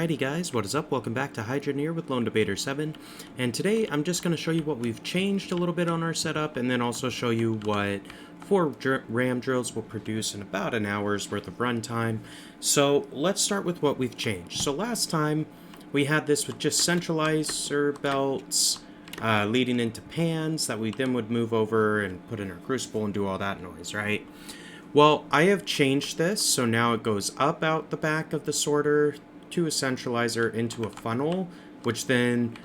Alrighty guys, what is up? Welcome back to Hydroneer with EP7, and today I'm just going to show you what we've changed a little bit on our setup, and then also show you what 4 ram drills will produce in about an hour's worth of runtime. So let's start with what we've changed. So last time we had this with just centralizer belts leading into pans that we then would move over and put in our crucible and do all that noise, right? Well, I have changed this, so now it goes up out the back of the sorter to a centralizer into a funnel, which then,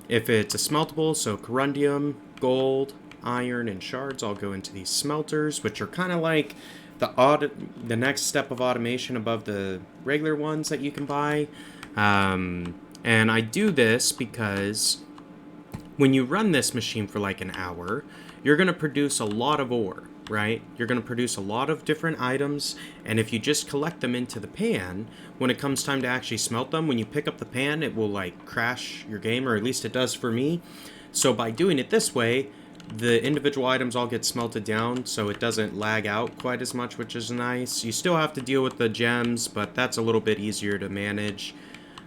if it's a smeltable, so corundium, gold, iron, and shards all go into these smelters, which are kind of like the next step of automation above the regular ones that you can buy. And I do this because when you run this machine for like an hour, you're going to produce a lot of ore, right? You're going to produce a lot of different items, and if you just collect them into the pan, when it comes time to actually smelt them, when you pick up the pan, it will like crash your game, or at least it does for me. So by doing it this way, the individual items all get smelted down, so it doesn't lag out quite as much, which is nice. You still have to deal with the gems, but that's a little bit easier to manage.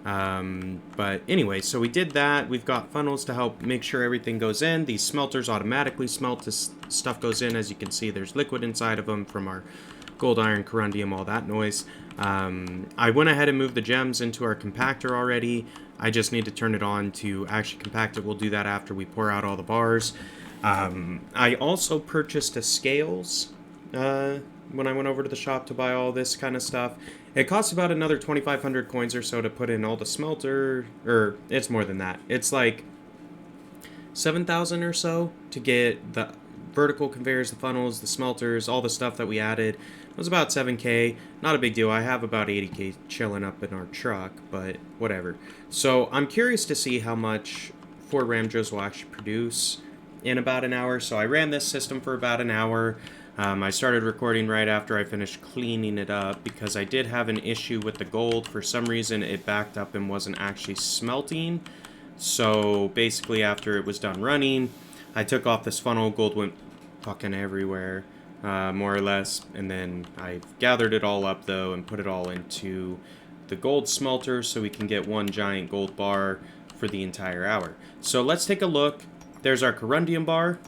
But anyway, so we did that. We've got funnels to help make sure everything goes in. These smelters automatically smelt as stuff goes in. As you can see, there's liquid inside of them from our gold, iron, corundium, all that noise. I went ahead and moved the gems into our compactor already. I just need to turn it on to actually compact it. We'll do that after we pour out all the bars. I also purchased a scales when I went over to the shop to buy all this kind of stuff. It costs about another 2,500 coins or so to put in all the smelter, or it's more than that. It's like 7,000 or so to get the vertical conveyors, the funnels, the smelters, all the stuff that we added. It was about 7k. Not a big deal. I have about 80k chilling up in our truck, but whatever. So I'm curious to see how much 4 ram drills will actually produce in about an hour. So I ran this system for about an hour. I started recording right after I finished cleaning it up because I did have an issue with the gold. For some reason, it backed up and wasn't actually smelting. So basically, after it was done running, I took off this funnel. Gold went fucking everywhere, more or less. And then I gathered it all up, though, and put it all into the gold smelter so we can get one giant gold bar for the entire hour. So let's take a look. There's our corundium bar.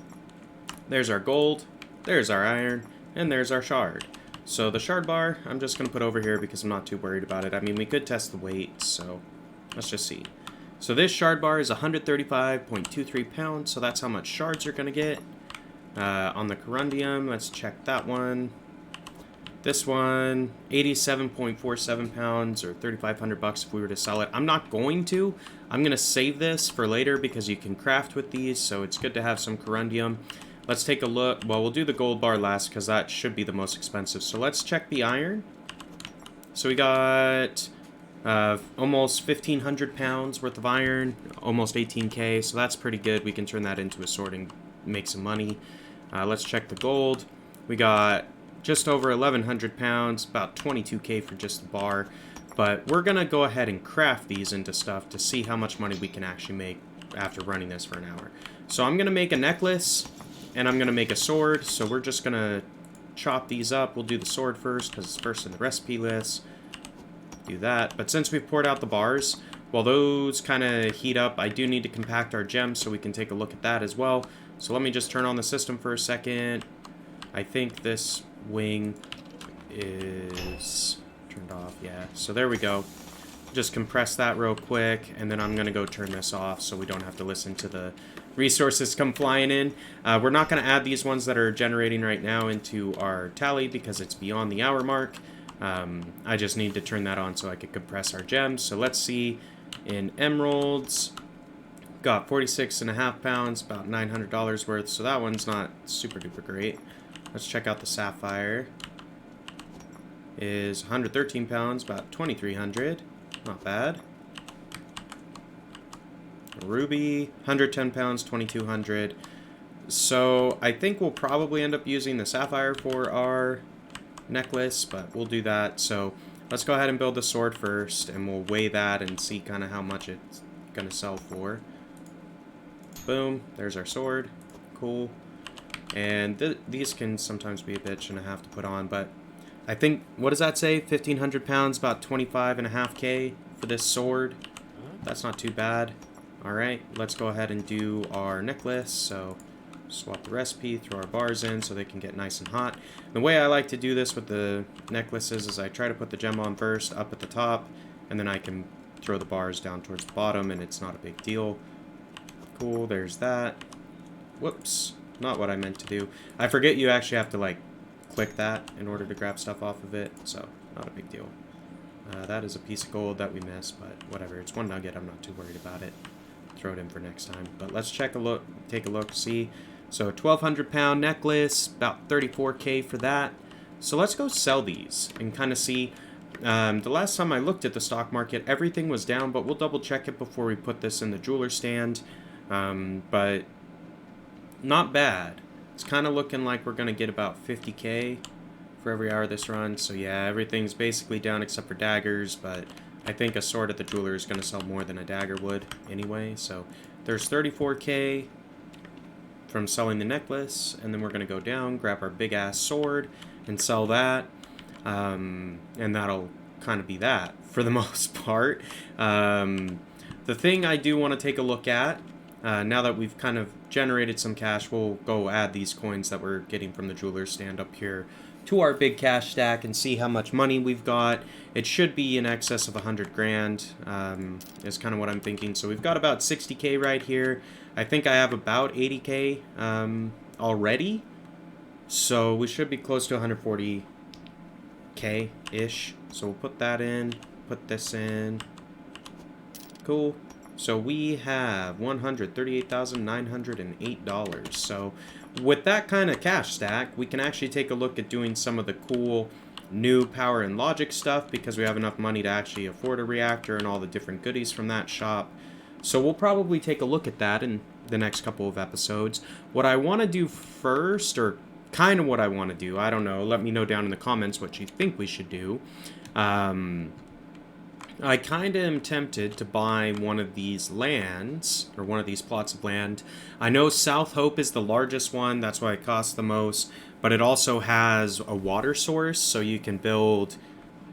There's our gold. There's our iron, and there's our shard. So the shard bar, I'm just going to put over here because I'm not too worried about it. I mean, we could test the weight, so let's just see. So this shard bar is 135.23 pounds, so that's how much shards you're going to get. On the corundium, let's check that one. This one, 87.47 pounds, or 3,500 bucks if we were to sell it. I'm not going to. I'm going to save this for later because you can craft with these, so it's good to have some corundium. Let's take a look. Well, we'll do the gold bar last because that should be the most expensive. So let's check the iron. So we got almost 1,500 pounds worth of iron, almost 18k. So that's pretty good. We can turn that into a sword and make some money. Let's check the gold. We got just over 1,100 pounds, about 22k for just the bar. But we're going to go ahead and craft these into stuff to see how much money we can actually make after running this for an hour. So I'm going to make a necklace. And I'm going to make a sword, so we're just going to chop these up. We'll do the sword first, because it's first in the recipe list. Do that. But since we've poured out the bars, while those kind of heat up, I do need to compact our gems, so we can take a look at that as well. So let me just turn on the system for a second. I think this wing is turned off, yeah. So there we go. Just compress that real quick, and then I'm going to go turn this off so we don't have to listen to the resources come flying in. We're not going to add these ones that are generating right now into our tally because it's beyond the hour mark. I just need to turn that on so I could compress our gems. So let's see. In emeralds, got 46.5 pounds, about $900 worth. So that one's not super duper great. Let's check out the sapphire. Is 113 pounds, about 2,300. Not bad. Ruby, 110 pounds, 2,200. So I think we'll probably end up using the sapphire for our necklace, but we'll do that. So let's go ahead and build the sword first, and we'll weigh that and see kind of how much it's going to sell for. Boom, there's our sword. Cool. And these can sometimes be a bitch and a half to put on, but I think, what does that say? 1,500 pounds, about 25.5k for this sword. That's not too bad. Alright, let's go ahead and do our necklace. So swap the recipe, throw our bars in so they can get nice and hot. The way I like to do this with the necklaces is I try to put the gem on first, up at the top, and then I can throw the bars down towards the bottom, and it's not a big deal. Cool, there's that. Whoops, not what I meant to do. I forget you actually have to, like, click that in order to grab stuff off of it, so not a big deal. That is a piece of gold that we missed, but whatever. It's one nugget. I'm not too worried about it. Throw it in for next time. But let's take a look, see. So 1,200 pound necklace, about 34K for that. So let's go sell these and kind of see. The last time I looked at the stock market, everything was down, but we'll double check it before we put this in the jeweler stand. But not bad. It's kind of looking like we're going to get about 50K for every hour this runs. So yeah, everything's basically down except for daggers, but I think a sword at the jeweler is going to sell more than a dagger would anyway. So there's 34K from selling the necklace, and then we're going to go down, grab our big ass sword, and sell that. And that'll kind of be that for the most part. The thing I do want to take a look at, now that we've kind of generated some cash, we'll go add these coins that we're getting from the jeweler's stand up here to our big cash stack and see how much money we've got. It should be in excess of 100 grand, is kind of what I'm thinking. So we've got about 60K right here. I think I have about 80K already. So we should be close to 140K-ish. So we'll put that in, put this in. Cool. So we have $138,908. So with that kind of cash stack, we can actually take a look at doing some of the cool new power and logic stuff because we have enough money to actually afford a reactor and all the different goodies from that shop. So we'll probably take a look at that in the next couple of episodes. What I want to do first, or kind of what I want to do, I don't know, let me know down in the comments what you think we should do. I kind of am tempted to buy one of these lands, or one of these plots of land. I know South Hope is the largest one, that's why it costs the most, but it also has a water source, so you can build,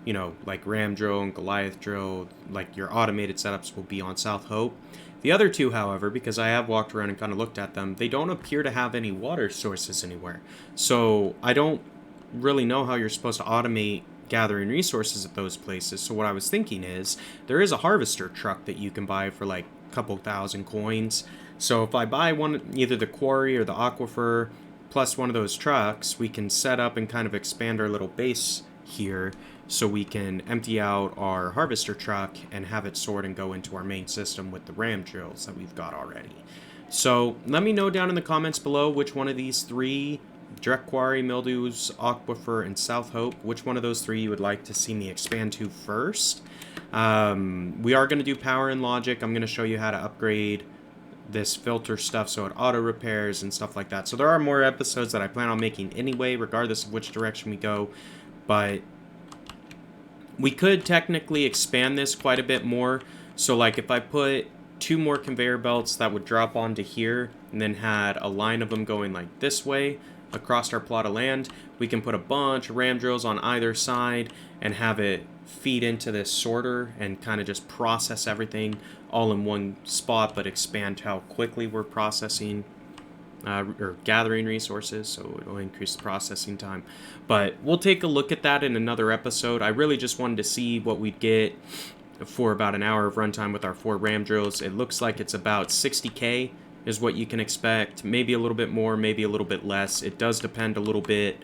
you know, like Ram Drill and Goliath Drill, like your automated setups will be on South Hope. The other two, however, because I have walked around and kind of looked at them, they don't appear to have any water sources anywhere. So I don't really know how you're supposed to automate gathering resources at those places. So what I was thinking is there is a harvester truck that you can buy for like a couple thousand coins. So if I buy one, either the quarry or the aquifer plus one of those trucks, we can set up and kind of expand our little base here so we can empty out our harvester truck and have it sort and go into our main system with the ram drills that we've got already. So let me know down in the comments below which one of these three, Direct Quarry, Mildews, Aquifer, and South Hope, which one of those three you would like to see me expand to first. We are going to do power and logic. I'm going to show you how to upgrade this filter stuff so it auto repairs and stuff like that. So there are more episodes that I plan on making anyway, regardless of which direction we go. But we could technically expand this quite a bit more. So like if I put 2 more conveyor belts that would drop onto here and then had a line of them going like this way across our plot of land, we can put a bunch of ram drills on either side and have it feed into this sorter and kind of just process everything all in one spot, but expand how quickly we're processing or gathering resources, so it'll increase the processing time. But we'll take a look at that in another episode. I really just wanted to see what we'd get for about an hour of runtime with our 4 ram drills. It looks like it's about 60K is what you can expect. Maybe a little bit more, maybe a little bit less. It does depend a little bit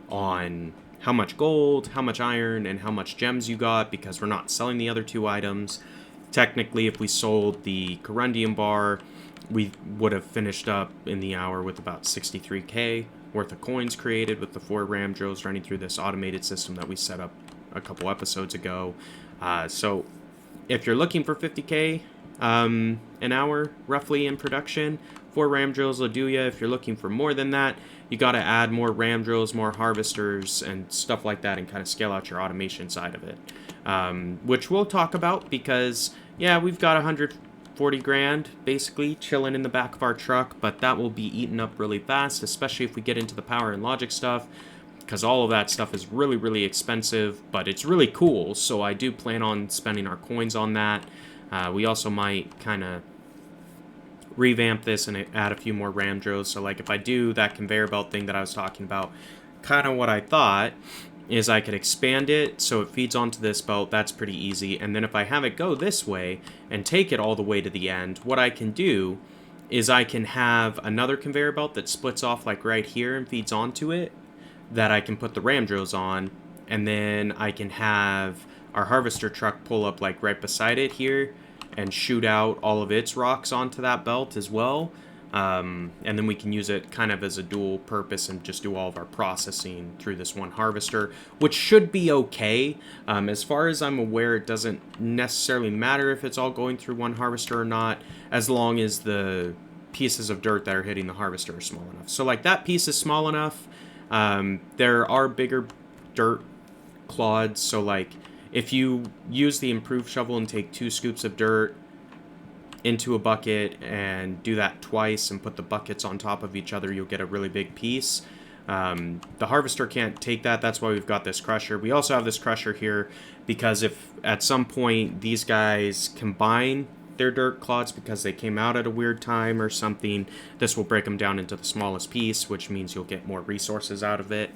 on how much gold, how much iron, and how much gems you got, because we're not selling the other 2 items. Technically, if we sold the corundium bar, we would have finished up in the hour with about 63K worth of coins created with the 4 ram drills running through this automated system that we set up a couple episodes ago. So if you're looking for 50K an hour roughly in production, 4 ram drills will do you. If you're looking for more than that, you got to add more ram drills, more harvesters, and stuff like that, and kind of scale out your automation side of it, which we'll talk about, because yeah, we've got 140 grand basically chilling in the back of our truck, but that will be eaten up really fast, especially if we get into the power and logic stuff. because all of that stuff is really, really expensive, but it's really cool, so I do plan on spending our coins on that. We also might kind of revamp this and add a few more ram drills. So like if I do that conveyor belt thing that I was talking about, kind of what I thought is I could expand it so it feeds onto this belt. That's pretty easy. And then if I have it go this way and take it all the way to the end, what I can do is I can have another conveyor belt that splits off like right here and feeds onto it, that I can put the ram drills on, and then I can have our harvester truck pull up like right beside it here and shoot out all of its rocks onto that belt as well. And then we can use it kind of as a dual purpose and just do all of our processing through this one harvester, which should be okay. As far as I'm aware, it doesn't necessarily matter if it's all going through one harvester or not, as long as the pieces of dirt that are hitting the harvester are small enough. So like that piece is small enough. There are bigger dirt clods, so like if you use the improved shovel and take 2 scoops of dirt into a bucket and do that twice and put the buckets on top of each other, you'll get a really big piece. The harvester can't take that. That's why we've got this crusher. We also have this crusher here because if at some point these guys combine their dirt clods because they came out at a weird time or something, this will break them down into the smallest piece, which means you'll get more resources out of it.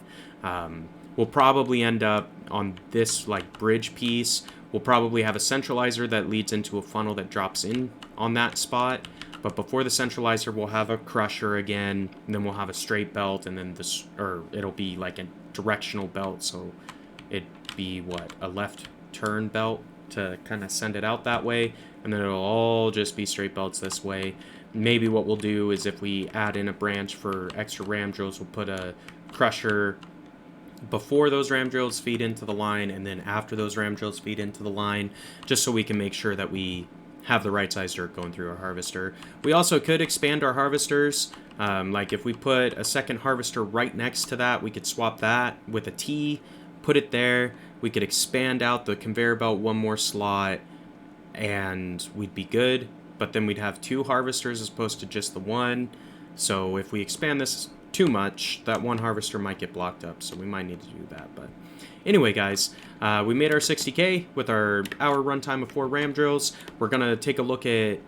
We'll probably end up on this like bridge piece. We'll probably have a centralizer that leads into a funnel that drops in on that spot. But before the centralizer, we'll have a crusher again, and then we'll have a straight belt, and then this, or it'll be like a directional belt. So it'd be what, a left turn belt to kind of send it out that way, and then it'll all just be straight belts this way. Maybe what we'll do is if we add in a branch for extra ram drills, we'll put a crusher before those ram drills feed into the line, and then after those ram drills feed into the line, just so we can make sure that we have the right size dirt going through our harvester. We also could expand our harvesters. Like if we put a second harvester right next to that, we could swap that with a T, put it there. We could expand out the conveyor belt one more slot, and we'd be good. But then we'd have 2 harvesters as opposed to just the one. So if we expand this too much, that one harvester might get blocked up, so we might need to do that. But anyway, guys, we made our 60K with our hour runtime of 4 ram drills. We're gonna take a look at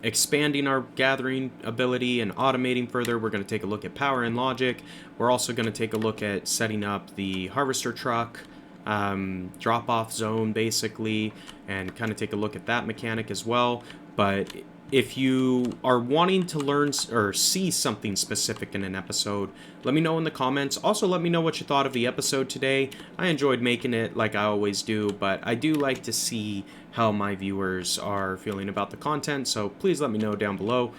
expanding our gathering ability and automating further. We're gonna take a look at power and logic. We're also gonna take a look at setting up the harvester truck drop-off zone, basically, and kind of take a look at that mechanic as well. But if you are wanting to learn or see something specific in an episode, let me know in the comments. Also, let me know what you thought of the episode today. I enjoyed making it like I always do, but I do like to see how my viewers are feeling about the content, so please let me know down below.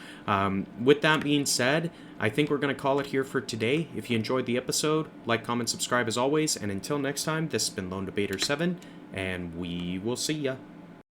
With that being said, I think we're going to call it here for today. If you enjoyed the episode, like, comment, subscribe as always, and until next time, this has been Lone Debater 7, and we will see ya.